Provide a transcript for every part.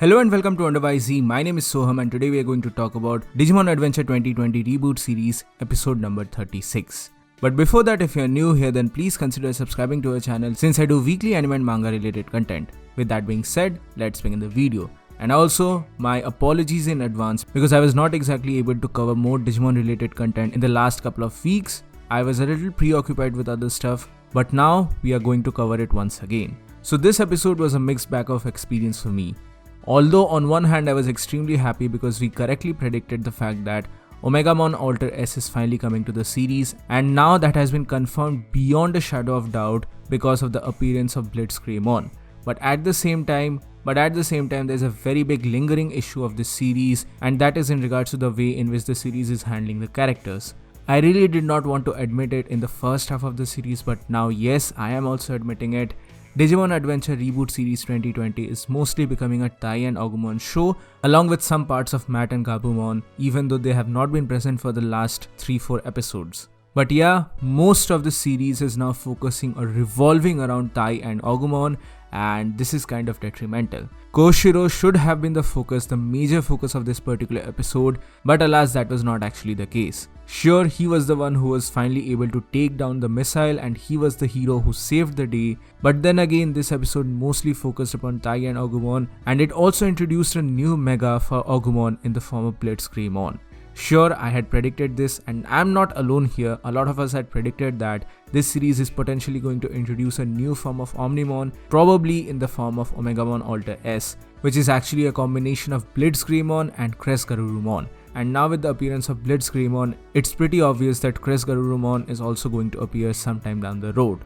Hello and welcome to Underwise Z. My name is Soham and today we are going to talk about Digimon Adventure 2020 Reboot Series episode number 36. But before that, if you are new here, then please consider subscribing to our channel since I do weekly anime and manga related content. With that being said, let's begin the video. And also, my apologies in advance because I was not exactly able to cover more Digimon related content in the last couple of weeks. I was a little preoccupied with other stuff, but now we are going to cover it once again. So this episode was a mixed bag of experience for me. Although on one hand I was extremely happy because we correctly predicted the fact that Omegamon Alter S is finally coming to the series, and now that has been confirmed beyond a shadow of doubt because of the appearance of Blitzgreymon. But at the same time there's a very big lingering issue of this series, and that is in regards to the way in which the series is handling the characters. I really did not want to admit it in the first half of the series, but now yes, I am also admitting it. Digimon Adventure Reboot Series 2020 is mostly becoming a Tai and Agumon show along with some parts of Matt and Gabumon, even though they have not been present for the last 3-4 episodes. But yeah, most of the series is now focusing or revolving around Tai and Agumon, and this is kind of detrimental. Koshiro should have been the major focus of this particular episode, but alas, that was not actually the case. Sure, he was the one who was finally able to take down the missile and he was the hero who saved the day, but then again this episode mostly focused upon Tai and Agumon, and it also introduced a new mega for Agumon in the form of Blitzgreymon. Sure, I had predicted this and I'm not alone here. A lot of us had predicted that this series is potentially going to introduce a new form of Omnimon, probably in the form of Omegamon Alter S, which is actually a combination of Blitzgreymon and Kresgarurumon. And now with the appearance of Blitzgreymon, it's pretty obvious that Kresgarurumon is also going to appear sometime down the road.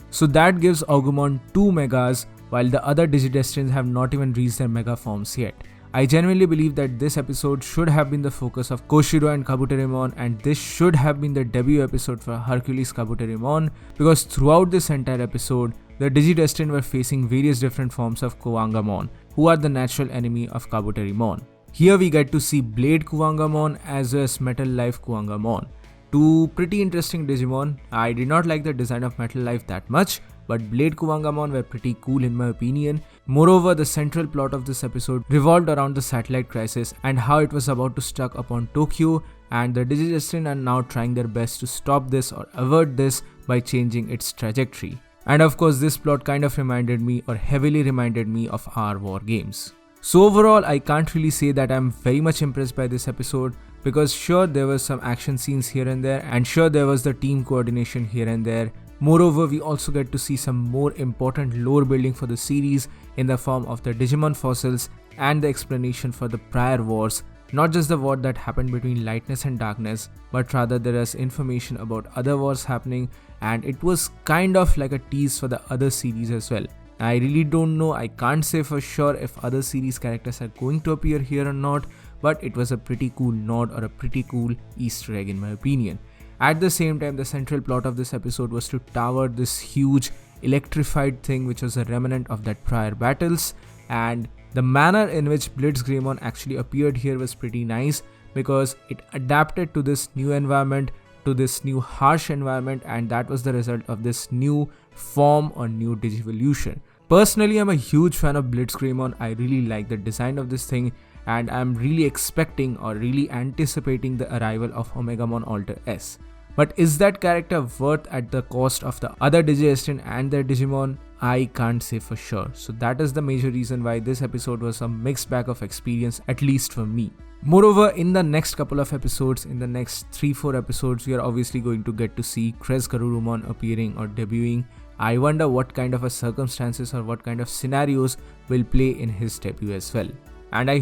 So that gives Agumon 2 megas, while the other Digidestined have not even reached their mega forms yet. I genuinely believe that this episode should have been the focus of Koshiro and Kabuterimon, and this should have been the debut episode for Hercules Kabuterimon, because throughout this entire episode, the Digidestined were facing various different forms of Kuwangamon, who are the natural enemy of Kabuterimon. Here we get to see Blade Kuwangamon as well as Metal Life Kuwangamon. Two pretty interesting Digimon. I did not like the design of Metal Life that much, but Blade Kuwangamon were pretty cool in my opinion. Moreover, the central plot of this episode revolved around the satellite crisis and how it was about to struck upon Tokyo, and the Digidestined are now trying their best to stop this or avert this by changing its trajectory. And of course, this plot kind of reminded me or heavily reminded me of our war games. So overall, I can't really say that I'm very much impressed by this episode, because sure, there were some action scenes here and there, and sure, there was the team coordination here and there. Moreover, we also get to see some more important lore building for the series in the form of the Digimon fossils and the explanation for the prior wars, not just the war that happened between Lightness and Darkness, but rather there is information about other wars happening, and it was kind of like a tease for the other series as well. I really don't know, I can't say for sure if other series characters are going to appear here or not, but it was a pretty cool nod or a pretty cool Easter egg in my opinion. At the same time, the central plot of this episode was to tower this huge electrified thing which was a remnant of that prior battles, and the manner in which Blitzgreymon actually appeared here was pretty nice because it adapted to this new environment, to this new harsh environment, and that was the result of this new form or new Digivolution. Personally, I'm a huge fan of Blitzgreymon. I really like the design of this thing, and I'm really expecting or really anticipating the arrival of Omegamon Alter S. But is that character worth at the cost of the other Digidestined and their Digimon? I can't say for sure. So that is the major reason why this episode was a mixed bag of experience, at least for me. Moreover, in the next couple of episodes, in the next 3-4 episodes, we are obviously going to get to see Kresgarurumon appearing or debuting. I wonder what kind of circumstances or what kind of scenarios will play in his debut as well. And I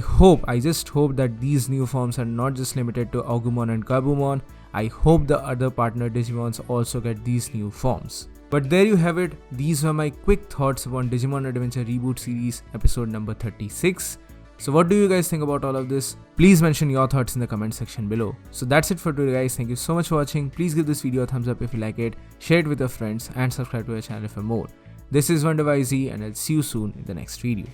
just hope that these new forms are not just limited to Agumon and Gabumon. I hope the other partner Digimons also get these new forms. But there you have it. These were my quick thoughts upon Digimon Adventure Reboot Series episode number 36. So what do you guys think about all of this? Please mention your thoughts in the comment section below. So that's it for today guys. Thank you so much for watching. Please give this video a thumbs up if you like it, share it with your friends, and subscribe to our channel for more. This is Underwise Z, and I'll see you soon in the next video.